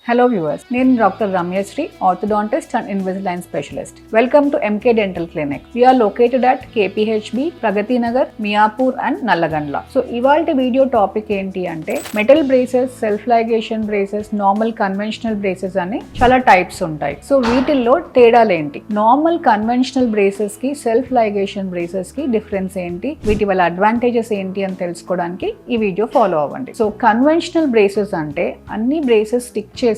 Hello viewers, నేను doctor Ramyasri, orthodontist and Invisalign specialist. Welcome to MK dental clinic. We are located at KPHB, Pragathi Nagar, Miyapur and Nallagandla. So ఇవాల్టి video topic ఏంటి అంటే metal braces, self ligation braces, normal conventional braces అని చాలా types ఉంటాయి. So వీటిల్లో తేడాలు ఏంటి, నార్మల్ కన్వెన్షనల్ బ్రేసెస్ కి సెల్ఫ్ లైగేషన్ బ్రేసెస్ కి డిఫరెన్స్ ఏంటి, వీటి వల్ల అడ్వాంటేజెస్ ఏంటి అని తెలుసుకోవడానికి ఈ వీడియో ఫాలో అవ్వండి. సో కన్వెన్షనల్ బ్రేసెస్ అంటే అన్ని బ్రేసెస్ స్టిక్ చేసాక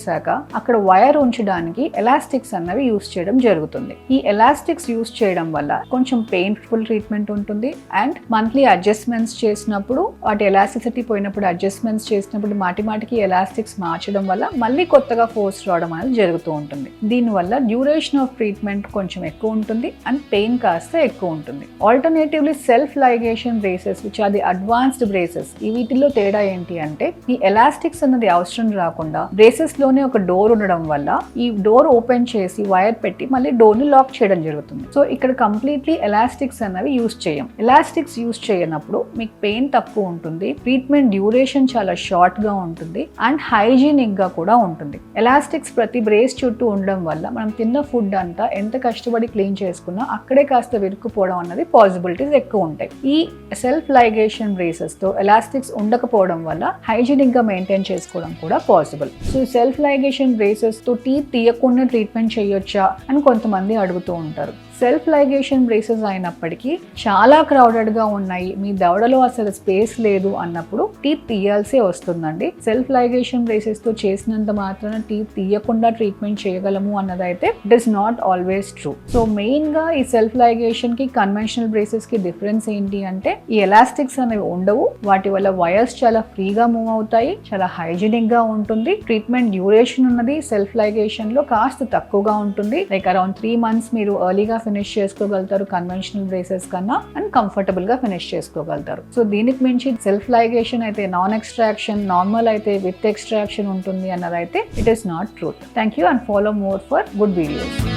అక్కడ వైర్ ఉంచడానికి ఎలాస్టిక్స్ అన్నవి యూస్ చేయడం జరుగుతుంది. ఈ ఎలాస్టిక్స్ యూస్ చేయడం వల్ల కొంచెం పెయిన్ఫుల్ ట్రీట్మెంట్ ఉంటుంది అండ్ మంత్లీ అడ్జస్ట్మెంట్స్ చేసినప్పుడు వాటి ఎలాస్టిసిటీ పోయినప్పుడు అడ్జస్ట్మెంట్స్ చేసినప్పుడు మాటికి ఎలాస్టిక్స్ మార్చడం వల్ల మళ్ళీ కొత్తగా ఫోర్స్ రావడం అనేది జరుగుతూ ఉంటుంది. దీనివల్ల డ్యూరేషన్ ఆఫ్ ట్రీట్మెంట్ కొంచెం ఎక్కువ ఉంటుంది అండ్ పెయిన్ కాస్త ఎక్కువ ఉంటుంది. Alternatively self ligation braces which are the advanced braces, ఈ వీటిల్లో తేడా ఏంటి అంటే ఈ ఎలాస్టిక్స్ అన్నది అవసరం రాకుండా బ్రేసెస్ లోనే ఒక డోర్ ఉండడం వల్ల ఈ డోర్ ఓపెన్ చేసి వైర్ పెట్టి మళ్ళీ డోర్ ని లాక్ చేయడం జరుగుతుంది. సో ఇక్కడ కంప్లీట్లీ ఎలాస్టిక్స్ అన్నవి యూస్ చేయం. ఎలాస్టిక్స్ యూస్ చేయనప్పుడు మీకు పెయిన్ తక్కువ ఉంటుంది, ట్రీట్మెంట్ డ్యూరేషన్ చాలా షార్ట్ గా ఉంటుంది అండ్ హైజీనిక్ గా కూడా ఉంటుంది. ఎలాస్టిక్స్ ప్రతి బ్రేస్ చుట్టూ ఉండడం వల్ల మనం తిన్న ఫుడ్ అంతా ఎంత కష్టపడి క్లీన్ చేసుకున్నా అక్కడే కాస్త విరుక్కుపోవడం అన్నది పాసిబిలిటీస్ ఎక్కువ ఉంటాయి. ఈ సెల్ఫ్ లైగేషన్ బ్రేసెస్ తో ఎలాస్టిక్స్ ఉండకపోవడం వల్ల హైజీనిక్ గా మెయింటైన్ చేసుకోవడం కూడా possible. So self ligation braces తో టీత్ తీయకుండా ట్రీట్మెంట్ చేయొచ్చా అని కొంతమంది అడుగుతూ ఉంటారు. సెల్ఫ్ లైగేషన్ బ్రేసెస్ అయినప్పటికీ చాలా క్రౌడెడ్ గా ఉన్నాయి, మీ దవడలో అసలు స్పేస్ లేదు అన్నప్పుడు టీత్ తీయాల్సి వస్తుందండి. సెల్ఫ్ లైగేషన్ బ్రేసెస్ తో చేసినంత మాత్రాన టీత్ తీయకుండా ట్రీట్మెంట్ చేయగలము అన్నదైతే it is not always true. So main గా ఈ సెల్ఫ్ లైగేషన్ కి కన్వెన్షనల్ బ్రేసెస్ కి డిఫరెన్స్ ఏంటి అంటే ఈ ఎలాస్టిక్స్ అనేవి ఉండవు, వాటి వల్ల వైర్స్ చాలా ఫ్రీగా మూవ్ అవుతాయి, చాలా హైజీనిక్ గా ఉంటుంది. ట్రీట్మెంట్ డ్యూరేషన్ ఉన్నది సెల్ఫ్ లైగేషన్ లో కాస్త తక్కువగా ఉంటుంది, లైక్ అరౌండ్ 3 months మీరు ఎర్లీగా ఫినిష్ చేసుకోగలుగుతారు కన్వెన్షనల్ బ్రేసెస్ కన్నా అండ్ కంఫర్టబుల్ గా ఫినిష్ చేసుకోగలుగుతారు. సో దీనికి మించి సెల్ఫ్ లైగేషన్ అయితే నాన్ ఎక్స్ట్రాక్షన్, నార్మల్ అయితే విత్ ఎక్స్ట్రాక్షన్ ఉంటుంది అన్నదైతే it is not truth. Thank you and follow more for good videos.